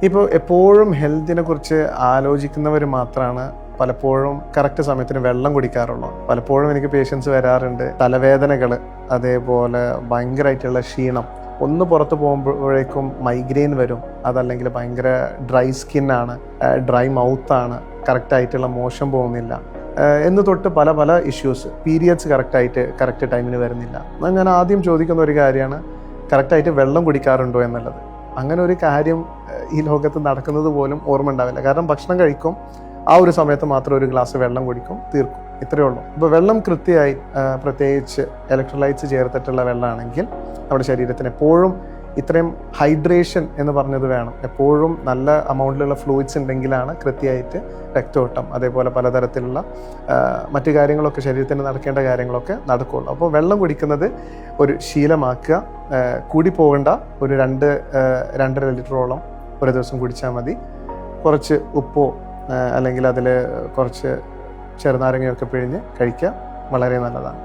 ഇപ്പോൾ എപ്പോഴും ഹെൽത്തിനെ കുറിച്ച് ആലോചിക്കുന്നവർ മാത്രമാണ് പലപ്പോഴും കറക്റ്റ് സമയത്തിന് വെള്ളം കുടിക്കാറുള്ളൂ. പലപ്പോഴും എനിക്ക് പേഷ്യൻസ് വരാറുണ്ട്, തലവേദനകൾ, അതേപോലെ ഭയങ്കരമായിട്ടുള്ള ക്ഷീണം, ഒന്ന് പുറത്ത് പോകുമ്പോഴേക്കും മൈഗ്രെയിൻ വരും, അതല്ലെങ്കിൽ ഭയങ്കര ഡ്രൈ സ്കിന്നാണ്, ഡ്രൈ മൗത്താണ്, കറക്റ്റായിട്ടുള്ള മോശം പോകുന്നില്ല എന്ന് തൊട്ട് പല പല ഇഷ്യൂസ്, പീരിയഡ്സ് കറക്റ്റ് ടൈമിന് വരുന്നില്ല. എന്നാൽ ഞാൻ ആദ്യം ചോദിക്കുന്ന ഒരു കാര്യമാണ്, കറക്റ്റായിട്ട് വെള്ളം കുടിക്കാറുണ്ടോ എന്നുള്ളത്. അങ്ങനെ ഒരു കാര്യം ഈ ലോകത്ത് നടക്കുന്നത് പോലും ഓർമ്മ ഉണ്ടാവില്ല. കാരണം ഭക്ഷണം കഴിക്കും, ആ ഒരു സമയത്ത് മാത്രം ഒരു ഗ്ലാസ് വെള്ളം കുടിക്കും, തീർക്കും, ഇത്രയേ ഉള്ളൂ. ഇപ്പോൾ വെള്ളം കൃത്യമായി, പ്രത്യേകിച്ച് ഇലക്ട്രോലൈറ്റ്സ് ചേർത്തിട്ടുള്ള വെള്ളമാണെങ്കിൽ നമ്മുടെ ശരീരത്തിന് എപ്പോഴും ഇത്രയും ഹൈഡ്രേഷൻ എന്ന് പറഞ്ഞത് വേണം. എപ്പോഴും നല്ല അമൗണ്ടിലുള്ള ഫ്ലൂയിഡ്സ് ഉണ്ടെങ്കിലാണ് കൃത്യമായിട്ട് രക്തോട്ടം, അതേപോലെ പലതരത്തിലുള്ള മറ്റു കാര്യങ്ങളൊക്കെ, ശരീരത്തിന് നടക്കേണ്ട കാര്യങ്ങളൊക്കെ നടക്കുകയുള്ളൂ. അപ്പോൾ വെള്ളം കുടിക്കുന്നത് ഒരു ശീലമാക്കുക. കൂടി പോകേണ്ട, ഒരു 2-2.5 ലിറ്ററോളം ഒരു ദിവസം കുടിച്ചാൽ മതി. കുറച്ച് ഉപ്പോ അല്ലെങ്കിൽ അതിൽ കുറച്ച് ചെറുനാരങ്ങയൊക്കെ പിഴിഞ്ഞ് കഴിക്കുക, വളരെ നല്ലതാണ്.